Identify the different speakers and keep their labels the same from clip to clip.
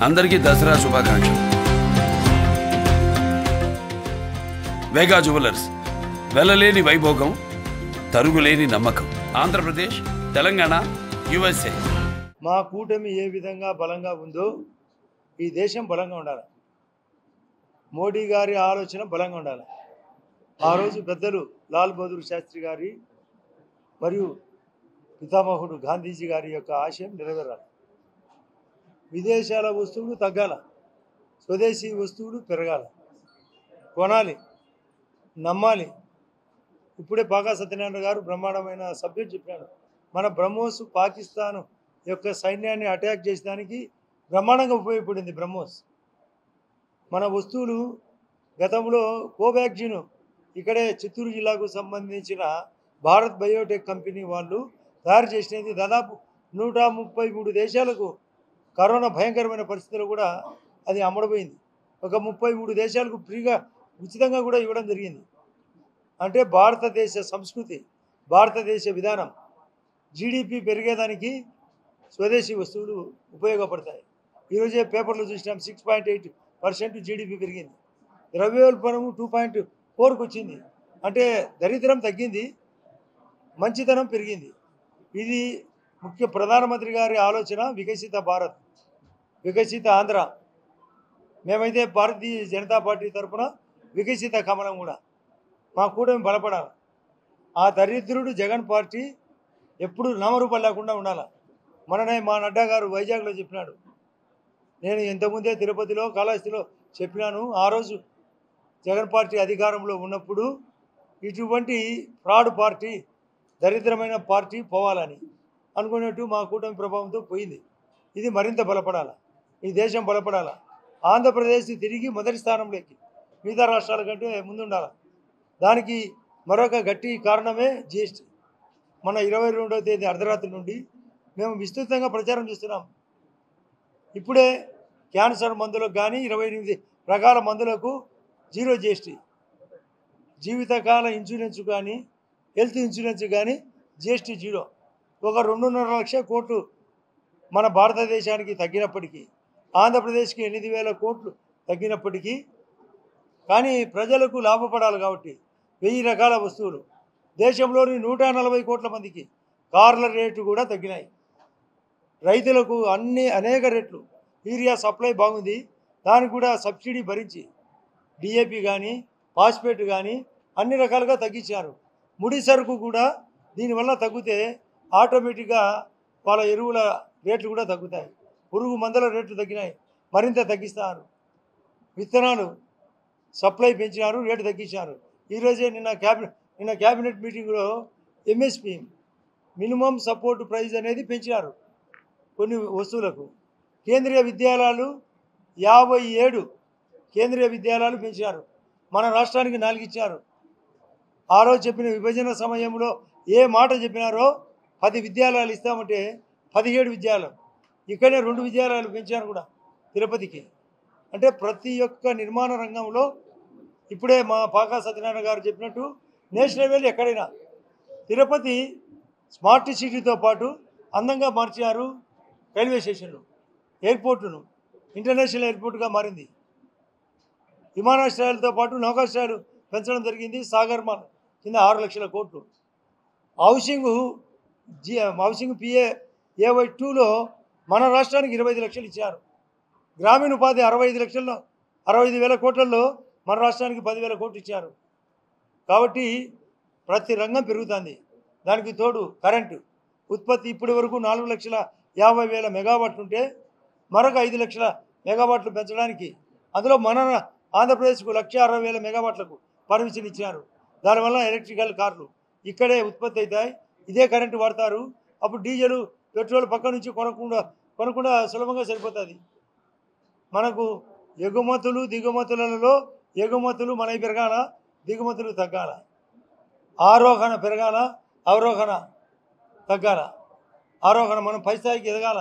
Speaker 1: అందరికీ దసరా శుభాకాంక్షలు. వేగా జ్యువెలర్స్, వెలలేని వైభోగం, తరుగులేని నమ్మకం. ఆంధ్రప్రదేశ్, తెలంగాణ, USA.
Speaker 2: మా కూటమి ఏ విధంగా బలంగా ఉందో ఈ దేశం బలంగా ఉండాలి. మోడీ గారి ఆలోచన బలంగా ఉండాలి. ఆ రోజు పెద్దలు లాల్ బహదూర్ శాస్త్రి గారి మరియు పితామహుడు గాంధీజీ గారి యొక్క ఆశయం నెరవేరాలి. విదేశాల వస్తువులు తగ్గాల, స్వదేశీ వస్తువులు పెరగాల, కొనాలి, నమ్మాలి. ఇప్పుడే పాకా సత్యనారాయణ గారు బ్రహ్మాండమైన సబ్జెక్ట్ చెప్పాడు. మన బ్రహ్మోస్ పాకిస్తాన్ యొక్క సైన్యాన్ని అటాక్ చేసడానికి బ్రహ్మాండంగా ఉపయోగపడింది బ్రహ్మోస్. మన వస్తువులు గతంలో కోవాక్సిన్ ఇక్కడే చిత్తూరు జిల్లాకు సంబంధించిన భారత్ బయోటెక్ కంపెనీ వాళ్ళు తయారు చేసినది దాదాపు 133 దేశాలకు కరోనా భయంకరమైన పరిస్థితుల్లో కూడా అది అమ్మడపోయింది. ఒక 33 దేశాలకు ఫ్రీగా ఉచితంగా కూడా ఇవ్వడం జరిగింది. అంటే భారతదేశ సంస్కృతి, భారతదేశ విధానం, జీడిపి పెరిగేదానికి స్వదేశీ వస్తువులు ఉపయోగపడతాయి. ఈరోజే పేపర్లో చూసినాం 6.8% జీడిపి పెరిగింది. ద్రవ్యోల్బణము 2.4కు వచ్చింది. అంటే దరిద్రం తగ్గింది, మంచితనం పెరిగింది. ఇది ముఖ్య ప్రధానమంత్రి గారి ఆలోచన. వికసిత భారత్, వికసిత ఆంధ్ర. మేమైతే భారతీయ జనతా పార్టీ తరఫున వికసిత కమలం కూడా మా కూటమి బలపడాలి. ఆ దరిద్రుడు జగన్ పార్టీ ఎప్పుడు నామరూపాలు లేకుండా ఉండాలి. మొన్ననే మా నడ్డా గారు వైజాగ్లో చెప్పినాడు. నేను ఇంతకుముందే తిరుపతిలో కాళహస్తిలో చెప్పినాను. ఆ రోజు జగన్ పార్టీ అధికారంలో ఉన్నప్పుడు ఇటువంటి ఫ్రాడ్ పార్టీ, దరిద్రమైన పార్టీ పోవాలని అనుకున్నట్టు మా కూటమి ప్రభావంతో పోయింది. ఇది మరింత బలపడాలి. ఈ దేశం బలపడాలి. ఆంధ్రప్రదేశ్ తిరిగి మొదటి స్థానంలోకి మిగతా రాష్ట్రాల కంటే ముందుండాలి. దానికి మరొక గట్టి కారణమే GST. మన 22వ తేదీ అర్ధరాత్రి నుండి మేము విస్తృతంగా ప్రచారం చేస్తున్నాం. ఇప్పుడే క్యాన్సర్ మందులకు కానీ 28 రకాల మందులకు 0 GST, జీవితకాల ఇన్సూరెన్స్ కానీ హెల్త్ ఇన్సూరెన్స్ కానీ GST 0. ఒక 2.5 లక్షల కోట్లు మన భారతదేశానికి తగ్గినప్పటికీ, ఆంధ్రప్రదేశ్కి 8,000 కోట్లు తగ్గినప్పటికీ కానీ ప్రజలకు లాభపడాలి కాబట్టి 1000 రకాల వస్తువులు, దేశంలోని 140 కోట్ల మందికి కార్ల రేటు కూడా తగ్గినాయి. రైతులకు అనేక రేట్లు. యూరియా సప్లై బాగుంది, దానికి కూడా సబ్సిడీ భరించి DAP కానీ ఫాస్ఫేట్ కానీ అన్ని రకాలుగా తగ్గించారు. ముడి సరుకు కూడా దీనివల్ల తగ్గితే ఆటోమేటిక్గా వాళ్ళ ఎరువుల రేట్లు కూడా తగ్గుతాయి. పురుగు మందుల రేట్లు తగ్గినాయి, మరింత తగ్గిస్తారు. విత్తనాలు సప్లై పెంచినారు, రేటు తగ్గించారు. ఈరోజే నిన్న క్యాబినెట్ మీటింగ్లో MSP మినిమం సపోర్ట్ ప్రైస్ అనేది పెంచినారు కొన్ని వస్తువులకు. కేంద్రీయ విద్యాలయాలు 57 కేంద్రీయ విద్యాలయాలు పెంచారు. మన రాష్ట్రానికి 4 ఇచ్చారు. ఆ రోజు చెప్పిన విభజన సమయంలో ఏ మాట చెప్పినారో 10 విద్యాలయాలు ఇస్తామంటే 17 విద్యాలయాలు, ఇక్కడనే 2 విద్యాలయాలు పెంచారు కూడా తిరుపతికి. అంటే ప్రతి ఒక్క నిర్మాణ రంగంలో ఇప్పుడే మా పాకా సత్యనారాయణ గారు చెప్పినట్టు నేషనల్ లెవెల్ ఎక్కడైనా తిరుపతి స్మార్ట్ సిటీతో పాటు అందంగా మార్చారు. రైల్వే స్టేషన్లు, ఎయిర్పోర్టును ఇంటర్నేషనల్ ఎయిర్పోర్ట్గా మారింది. విమానాశ్రయాలతో పాటు నౌకాశ్రయాలు పెంచడం జరిగింది. సాగర్ మాల్ కింద 6 లక్షల కోట్లు. హౌసింగ్ PA 2లో మన రాష్ట్రానికి 25 లక్షలు ఇచ్చారు. గ్రామీణ ఉపాధి 65,000 కోట్లలో మన రాష్ట్రానికి 10,000 కోట్లు ఇచ్చారు. కాబట్టి ప్రతి రంగం పెరుగుతుంది. దానికి తోడు కరెంటు ఉత్పత్తి ఇప్పటి వరకు 4,50,000 మెగావాట్లు ఉంటే మరొక 5 లక్షల మెగావాట్లు పెంచడానికి, అందులో మన ఆంధ్రప్రదేశ్కు 1,60,000 మెగావాట్లకు పర్మిషన్ ఇచ్చారు. దానివల్ల ఎలక్ట్రికల్ కార్లు ఇక్కడే ఉత్పత్తి అవుతాయి, ఇదే కరెంటు వాడతారు. అప్పుడు డీజిల్ పెట్రోల్ పక్క నుంచి కొనకుండా సులభంగా సరిపోతుంది. మనకు ఎగుమతులు దిగుమతులలో ఎగుమతులు మనవి పెరగాల, దిగుమతులు తగ్గాల. ఆరోహణ పెరగాల, అవరోహణ తగ్గాల. ఆరోహణ మనం పై స్థాయికి ఎదగాల.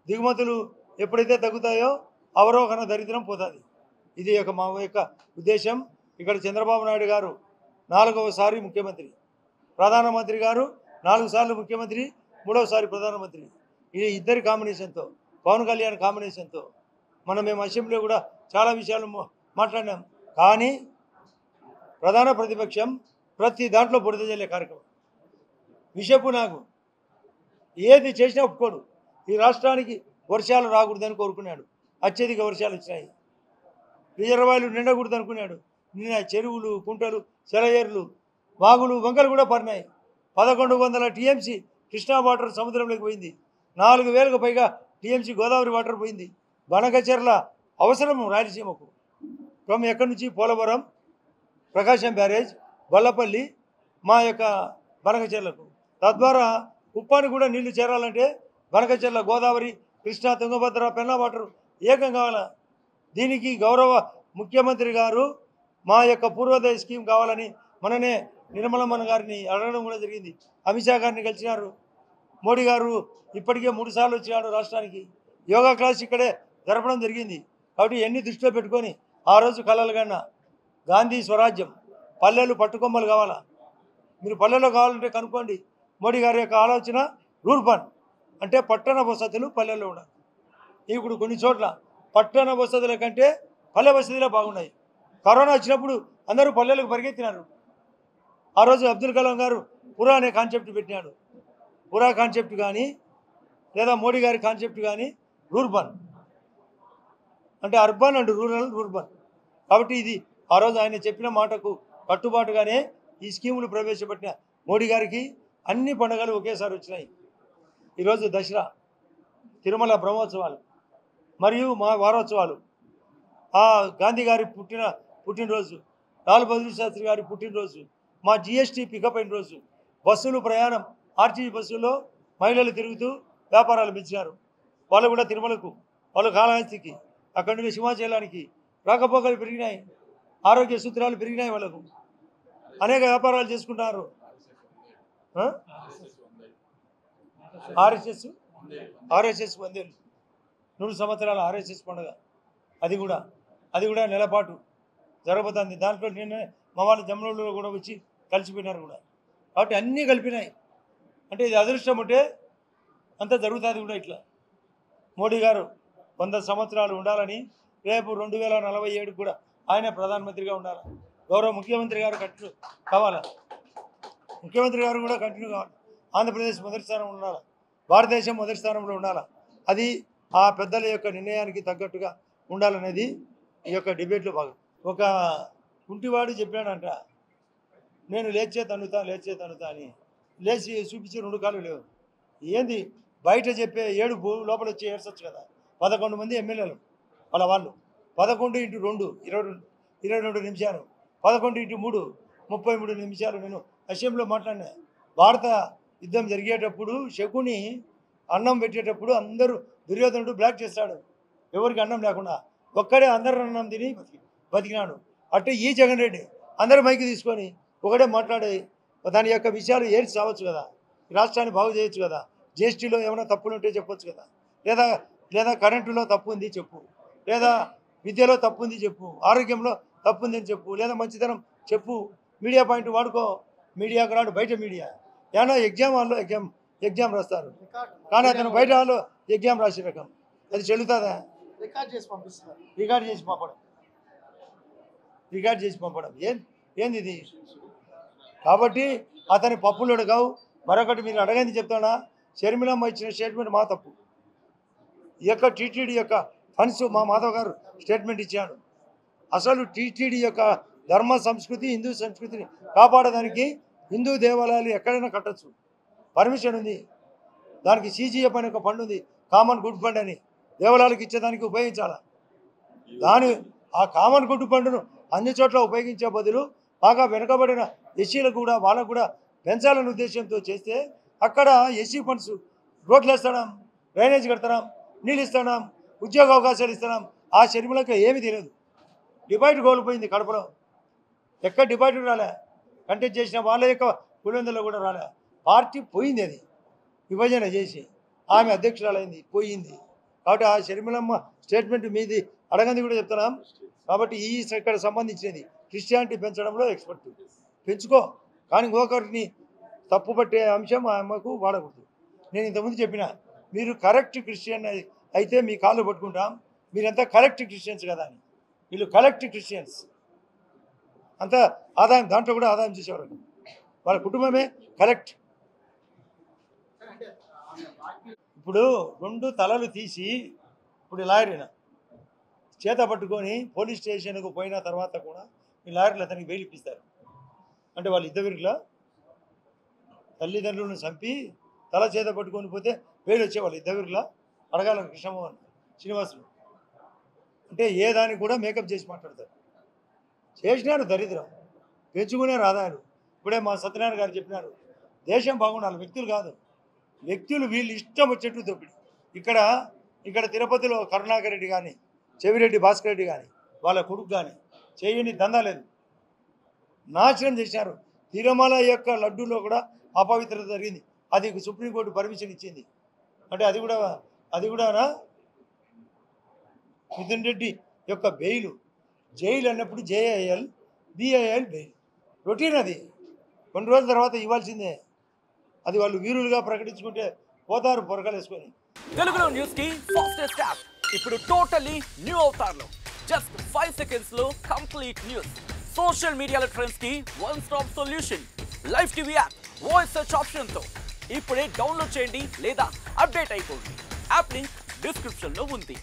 Speaker 2: దిగుమతులు ఎప్పుడైతే తగ్గుతాయో అవరోహణ దరిద్రం పోతుంది. ఇది మా యొక్క ఉద్దేశం. ఇక్కడ చంద్రబాబు నాయుడు గారు 4వసారి ముఖ్యమంత్రి, ప్రధానమంత్రి గారు 4 సార్లు ముఖ్యమంత్రి, 3వసారి ప్రధానమంత్రి. ఈ ఇద్దరి కాంబినేషన్తో, పవన్ కళ్యాణ్ కాంబినేషన్తో మేము అసెంబ్లీలో కూడా చాలా విషయాలు మాట్లాడినాం. కానీ ప్రధాన ప్రతిపక్షం ప్రతి దాంట్లో బురద జల్లే కార్యక్రమం. విషపు నాకు ఏది చేసినా ఒప్పుకోడు. ఈ రాష్ట్రానికి వర్షాలు రాకూడదని కోరుకున్నాడు, అత్యధిక వర్షాలు వచ్చినాయి. రిజర్వాయర్లు నిండకూడదు అనుకున్నాడు, నిన్న చెరువులు, కుంటలు, సెలయేర్లు, వాగులు, వంకలు కూడా పరినాయి. 1100 టీఎంసీ కృష్ణా వాటర్ సముద్రంలోకి పోయింది. 4000కు పైగా టీఎంసీ గోదావరి వాటర్ పోయింది. బనకచెర్ల అవసరం రాయలసీమకు. ఫ్రమ్ ఎక్కడి నుంచి పోలవరం, ప్రకాశం బ్యారేజ్, బల్లపల్లి, మా యొక్క బనకచెర్లకు. తద్వారా కుప్పానికి కూడా నీళ్లు చేరాలంటే బనకచెర్ల, గోదావరి, కృష్ణా, తుంగభద్ర, పెన్నా వాటర్ ఏకం కావాలా. దీనికి గౌరవ ముఖ్యమంత్రి గారు మా యొక్క పూర్వోదయ స్కీమ్ కావాలని మననే నిర్మలమ్మ గారిని అడగడం కూడా జరిగింది. అమిత్ షా గారిని కలిసినారు. మోడీ గారు ఇప్పటికే 3 సార్లు వచ్చినాడు రాష్ట్రానికి. యోగా క్లాస్ ఇక్కడే జరపడం జరిగింది. కాబట్టి ఎన్ని దృష్టిలో పెట్టుకొని ఆ రోజు కలలు కన్నా గాంధీ స్వరాజ్యం, పల్లెలు పట్టుకొమ్మలు కావాలా. మీరు పల్లెలో కావాలంటే కనుక్కోండి. మోడీ గారి యొక్క ఆలోచన రూర్బన్ అంటే పట్టణ వసతులు పల్లెల్లో ఉండాలి. ఇప్పుడు కొన్ని చోట్ల పట్టణ వసతుల కంటే పల్లె వసతులే బాగున్నాయి. కరోనా వచ్చినప్పుడు అందరూ పల్లెలకు పరిగెత్తినారు. ఆ రోజు అబ్దుల్ కలాం గారు పురా అనే కాన్సెప్ట్ పెట్టినాడు. పురా కాన్సెప్ట్ కానీ లేదా మోడీ గారి కాన్సెప్ట్ కానీ రూర్బన్ అంటే అర్బన్ అండ్ రూరల్, రూర్బన్. కాబట్టి ఇది ఆ రోజు ఆయన చెప్పిన మాటకు కట్టుబాటుగానే ఈ స్కీములు ప్రవేశపెట్టిన మోడీ గారికి అన్ని పండుగలు ఒకేసారి వచ్చినాయి. ఈరోజు దసరా, తిరుమల బ్రహ్మోత్సవాలు మరియు మా వారోత్సవాలు, ఆ గాంధీ గారి పుట్టినరోజు, లాల్ బహదూర్ శాస్త్రి గారి పుట్టినరోజు, మా జిఎస్టీ పికప్ అయిన రోజు, బస్సులు ప్రయాణం, ఆర్టీసీ బస్సుల్లో మహిళలు తిరుగుతూ వ్యాపారాలు పెంచినారు. వాళ్ళు కూడా తిరుమలకు, వాళ్ళు కాళహస్తికి, అక్కడి నుండి సింహాచలానికి రాకపోకలు పెరిగినాయి. ఆరోగ్య సూత్రాలు పెరిగినాయి. వాళ్ళకు అనేక వ్యాపారాలు చేసుకుంటున్నారు. ఆర్ఎస్ఎస్ 100 సంవత్సరాల ఆర్ఎస్ఎస్ పండుగ, అది కూడా నెలపాటు జరగబోతుంది. దాంట్లో నిన్న మా వాళ్ళు జమ్మూలో కూడా వచ్చి కలిసిపోయినారు కూడా. కాబట్టి అన్నీ కలిపినాయి. అంటే ఇది అదృష్టం ఉంటే అంతా జరుగుతుంది కూడా. ఇట్లా మోడీ గారు 100 సంవత్సరాలు ఉండాలని, రేపు 2047 కూడా ఆయన ప్రధానమంత్రిగా ఉండాలి. గౌరవ ముఖ్యమంత్రి గారు కంటిన్యూ కావాలా. ముఖ్యమంత్రి గారు కూడా కంటిన్యూ కావాలి. ఆంధ్రప్రదేశ్ మొదటి స్థానంలో ఉండాలి, భారతదేశం మొదటి స్థానంలో ఉండాలి. అది ఆ పెద్దల యొక్క నిర్ణయానికి తగ్గట్టుగా ఉండాలనేది ఈ యొక్క డిబేట్లో భాగం. ఒక కుంటివాడు చెప్పాడంట, నేను లేచే తన్నుతా అని. లేచి చూపించే 2 కాళ్ళు లేవు. ఏంది బయట చెప్పే ఏడుపు లోపల వచ్చి ఏడ్చొచ్చు కదా. 11 మంది ఎమ్మెల్యేలు వాళ్ళు 11 × 2 22 నిమిషాలు, 11 × 3 33 నిమిషాలు. నేను అసెంబ్లీలో మాట్లాడినా. భారత యుద్ధం జరిగేటప్పుడు శకుని అన్నం పెట్టేటప్పుడు అందరూ దుర్యోధనుడు బ్లాక్ చేస్తాడు, ఎవరికి అన్నం లేకుండా. ఒక్కడే అందరు అన్నం తిని బతికినాడు. అంటే ఈ జగన్ రెడ్డి అందరు మైకి తీసుకొని ఒకటే మాట్లాడే దాని యొక్క విషయాలు ఏడ్చి చావచ్చు కదా. రాష్ట్రాన్ని బాగు చేయొచ్చు కదా. జిఎస్టీలో ఏమైనా తప్పులు ఉంటే చెప్పొచ్చు కదా. లేదా కరెంటులో తప్పు ఉంది చెప్పు, లేదా విద్యలో తప్పు ఉంది చెప్పు, ఆరోగ్యంలో తప్పు ఉందని చెప్పు, లేదా మంచితనం చెప్పు. మీడియా పాయింట్ వాడుకో. మీడియాకు రాడు, బయట మీడియా. ఏమన్నా ఎగ్జామ్ హాల్లో ఎగ్జామ్ రాస్తారు, కానీ అతను బయట హాల్లో ఎగ్జామ్ రాసే రకం. అది చెల్లుతుందా? రికార్డ్ చేసి పంపడం ఏంది ఇది? కాబట్టి అతని పప్పులు కావు. మరొకటి మీరు అడగంది చెప్తానా, షర్మిలమ్మ ఇచ్చిన స్టేట్మెంట్ మా తప్పు. ఈ యొక్క టీటీడీ యొక్క ఫండ్స్ మా మాధవ్ గారు స్టేట్మెంట్ ఇచ్చాడు. అసలు టీటీడీ యొక్క ధర్మ సంస్కృతి, హిందూ సంస్కృతిని కాపాడడానికి హిందూ దేవాలయాలు ఎక్కడైనా కట్టచ్చు, పర్మిషన్ ఉంది. దానికి CGF అనే ఒక ఫండ్ ఉంది, కామన్ గుడ్ ఫండ్ అని. దేవాలయాలకు ఇచ్చేదానికి ఉపయోగించాలి. ఆ కామన్ గుడ్ ఫండ్ను అన్ని చోట్ల ఉపయోగించే బదులు బాగా వెనుకబడిన ఎస్సీలకు కూడా వాళ్ళకు కూడా పెంచాలనే ఉద్దేశంతో చేస్తే అక్కడ ఎస్సీ ఫండ్స్ రోడ్లు వేస్తాం, డ్రైనేజ్ కడతాం, నీళ్ళు ఇస్తాం, ఉద్యోగ అవకాశాలు ఇస్తున్నాం. ఆ షర్మిలకు ఏమీ తెలియదు. డిపాజిట్ కోల్పోయింది కడపలో. ఎక్కడ డిపాజిట్ రాలే. కంటెస్ట్ చేసిన వాళ్ళ యొక్క పులివెందులో కూడా రాలే. పార్టీ పోయింది, అది విభజన చేసి ఆమె అధ్యక్షురాలైంది, పోయింది. కాబట్టి ఆ షర్మిలమ్మ స్టేట్మెంట్ మీది అడగంది కూడా చెప్తున్నాం. కాబట్టి ఇక్కడ సంబంధించినది క్రిస్టియానిటీ పెంచడంలో ఎక్స్పర్ట్, పెంచుకో. కానీ ఒకరిని తప్పు పట్టే అంశం ఆ అమ్మకు వాడకూడదు. నేను ఇంతకుముందు చెప్పిన, మీరు కరెక్ట్ క్రిస్టియన్ అయితే మీ కాళ్ళు పట్టుకుంటాం, మీరంతా కలెక్టివ్ క్రిస్టియన్స్ కదా అని. వీళ్ళు కలెక్టివ్ క్రిస్టియన్స్, అంతా ఆదాయం, దాంట్లో కూడా ఆదాయం చేసేవారు. వాళ్ళ కుటుంబమే కలెక్ట్. ఇప్పుడు 2 తలలు తీసి ఇప్పుడు లాయర్న చేత పట్టుకొని పోలీస్ స్టేషన్కు పోయిన తర్వాత కూడా ఈ లాయర్లు అతనికి బెయిల్ ఇప్పిస్తారు. అంటే వాళ్ళు ఇద్దరిలో తల్లిదండ్రులను చంపి తల చేత పట్టుకొని పోతే బెయిల్ వచ్చేవాళ్ళు ఇద్దరిలో అడగాల కృష్ణమోహన్ శ్రీనివాసులు. అంటే ఏ దానికి కూడా మేకప్ చేసి మాట్లాడతారు. చేసినారు దరిద్రం, పెంచుకునే ఆదాయాలు. ఇప్పుడే మా సత్యనారాయణ గారు చెప్పినారు, దేశం బాగుండాలి, వ్యక్తులు కాదు. వ్యక్తులు వీళ్ళు ఇష్టం వచ్చేట్టు దొప్పిడి. ఇక్కడ తిరుపతిలో కరుణాకర్ రెడ్డి కానీ, చెవిరెడ్డి భాస్కర్ రెడ్డి కానీ, వాళ్ళ కొడుకు కానీ చేయని దందా లేదు, నాశనం చేశారు. తిరుమల యొక్క లడ్డూలో కూడా అపవిత్రత జరిగింది. అది సుప్రీంకోర్టు పర్మిషన్ ఇచ్చింది. అంటే అది కూడా మిథున్ రెడ్డి యొక్క బెయిల్. జైలు అన్నప్పుడు జేఐఎల్ బిఐఎల్ బెయిల్ రొటీన్. అది కొన్ని రోజుల తర్వాత ఇవ్వాల్సిందే. అది వాళ్ళు వీరులుగా ప్రకటించుకుంటే పోతారు పొరకలు వేసుకొని.
Speaker 3: తెలుగులో న్యూస్ కి ఫాస్టెస్ట్ యాప్ ఇప్పుడు టోటలీ న్యూ అవతార్లో. జస్ట్ 5 seconds లో కంప్లీట్ న్యూస్, సోషల్ మీడియాలో ట్రెండ్స్ కి one stop solution, live TV app, voice search option తో ఇప్పుడే డౌన్లోడ్ చేయండి లేదా అప్డేట్ అయిపోండి. యాప్ లింక్ డిస్క్రిప్షన్ లో ఉంది.